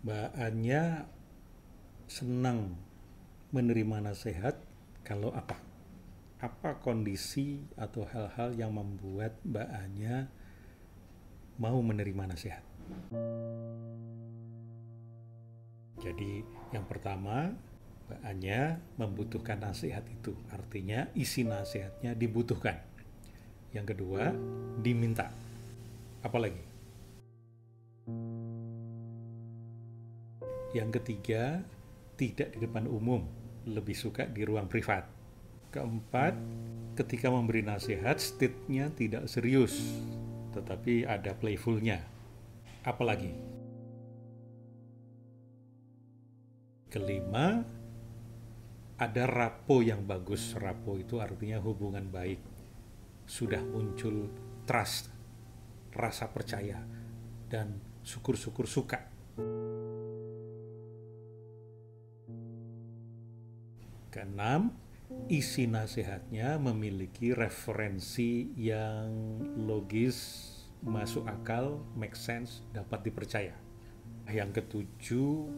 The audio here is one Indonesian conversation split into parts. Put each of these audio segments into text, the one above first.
Mbaknya senang menerima nasihat kalau apa? Apa kondisi atau hal-hal yang membuat Mbak Anya mau menerima nasihat? Jadi yang pertama, Mbak Anya membutuhkan nasihat itu. Artinya isi nasihatnya dibutuhkan. Yang kedua, diminta. Apalagi? Yang ketiga, tidak di depan umum, lebih suka di ruang privat. Keempat, ketika memberi nasihat, state-nya tidak serius, tetapi ada playfulnya. Apalagi? Kelima, ada rapo yang bagus. Rapo itu artinya hubungan baik. Sudah muncul trust, rasa percaya, dan syukur-syukur suka. Keenam, isi nasihatnya memiliki referensi yang logis, masuk akal, make sense, dapat dipercaya. Yang ketujuh,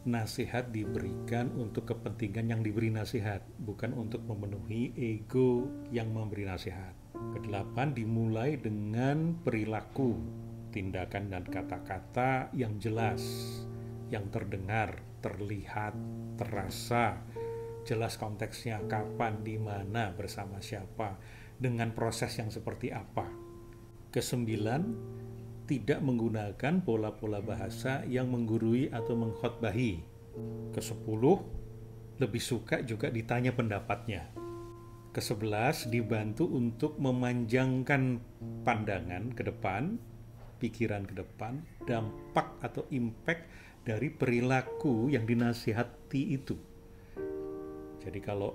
nasihat diberikan untuk kepentingan yang diberi nasihat, bukan untuk memenuhi ego yang memberi nasihat. Kedelapan, dimulai dengan perilaku, tindakan dan kata-kata yang jelas, yang terdengar, terlihat, terasa, jelas konteksnya, kapan, di mana, bersama siapa, dengan proses yang seperti apa. Kesembilan, tidak menggunakan pola-pola bahasa yang menggurui atau mengkhotbahi. Kesepuluh, lebih suka juga ditanya pendapatnya. Kesebelas, dibantu untuk memanjangkan pandangan ke depan, pikiran ke depan, dampak atau impact dari perilaku yang dinasihati itu. Jadi kalau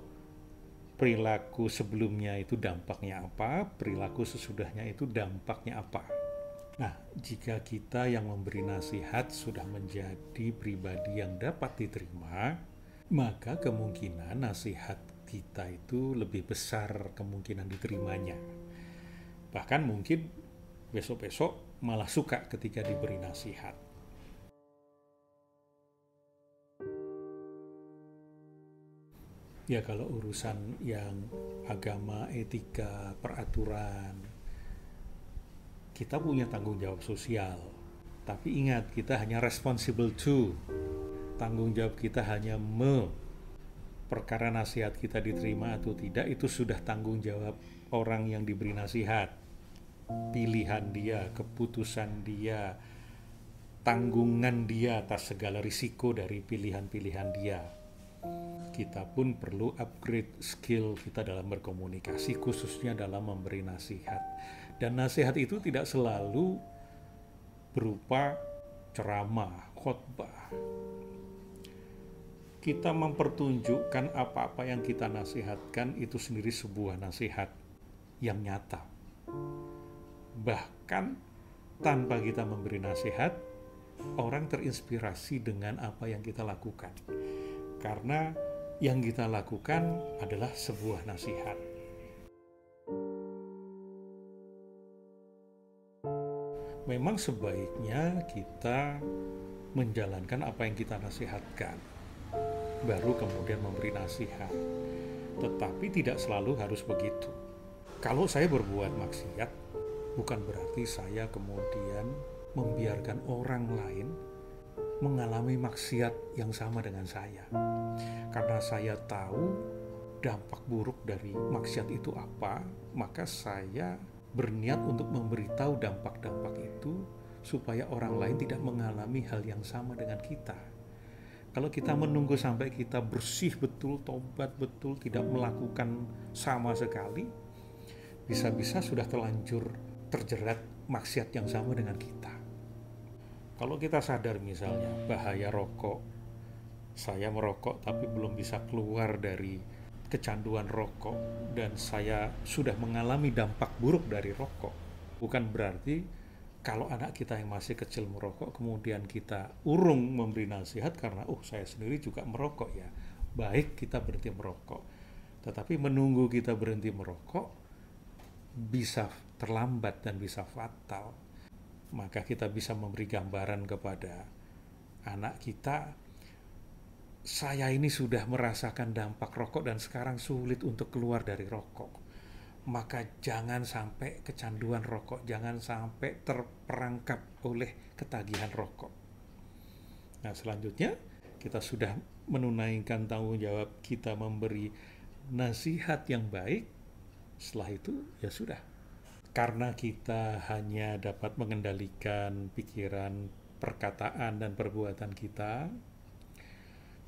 perilaku sebelumnya itu dampaknya apa, perilaku sesudahnya itu dampaknya apa. Nah, jika kita yang memberi nasihat sudah menjadi pribadi yang dapat diterima, maka kemungkinan nasihat kita itu lebih besar kemungkinan diterimanya. Bahkan mungkin besok-besok malah suka ketika diberi nasihat. Ya kalau urusan yang agama, etika, peraturan, kita punya tanggung jawab sosial. Tapi ingat, kita hanya responsible to. Tanggung jawab kita hanya perkara nasihat kita diterima atau tidak, itu sudah tanggung jawab orang yang diberi nasihat. Pilihan dia, keputusan dia, tanggungan dia atas segala risiko dari pilihan-pilihan dia. Kita pun perlu upgrade skill kita dalam berkomunikasi, khususnya dalam memberi nasihat. Dan nasihat itu tidak selalu berupa ceramah, khotbah. Kita mempertunjukkan apa-apa yang kita nasihatkan itu sendiri sebuah nasihat yang nyata. Bahkan tanpa kita memberi nasihat, orang terinspirasi dengan apa yang kita lakukan. Karena yang kita lakukan adalah sebuah nasihat. Memang sebaiknya kita menjalankan apa yang kita nasihatkan, baru kemudian memberi nasihat. Tetapi tidak selalu harus begitu. Kalau saya berbuat maksiat, bukan berarti saya kemudian membiarkan orang lain mengalami maksiat yang sama dengan saya. Karena saya tahu dampak buruk dari maksiat itu apa, maka saya berniat untuk memberitahu dampak-dampak itu supaya orang lain tidak mengalami hal yang sama dengan kita. Kalau kita menunggu sampai kita bersih betul, tobat betul, tidak melakukan sama sekali, bisa-bisa sudah terlanjur terjerat maksiat yang sama dengan kita. Kalau kita sadar misalnya bahaya rokok, saya merokok tapi belum bisa keluar dari kecanduan rokok dan saya sudah mengalami dampak buruk dari rokok, bukan berarti kalau anak kita yang masih kecil merokok kemudian kita urung memberi nasihat karena saya sendiri juga merokok ya, baik kita berhenti merokok. Tetapi menunggu kita berhenti merokok bisa terlambat dan bisa fatal. Maka kita bisa memberi gambaran kepada anak kita, saya ini sudah merasakan dampak rokok dan sekarang sulit untuk keluar dari rokok. Maka jangan sampai kecanduan rokok, jangan sampai terperangkap oleh ketagihan rokok. Nah, selanjutnya kita sudah menunaikan tanggung jawab kita memberi nasihat yang baik. Setelah itu ya sudah. Karena kita hanya dapat mengendalikan pikiran, perkataan, dan perbuatan kita,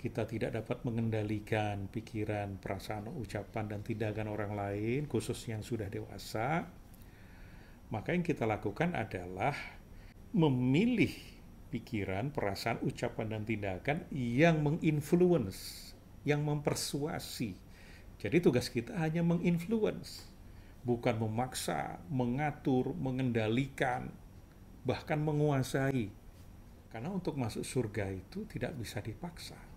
kita tidak dapat mengendalikan pikiran, perasaan, ucapan, dan tindakan orang lain, khusus yang sudah dewasa. Maka yang kita lakukan adalah memilih pikiran, perasaan, ucapan, dan tindakan yang menginfluence, yang mempersuasi. Jadi tugas kita hanya menginfluence, bukan memaksa, mengatur, mengendalikan, bahkan menguasai. Karena untuk masuk surga itu tidak bisa dipaksa.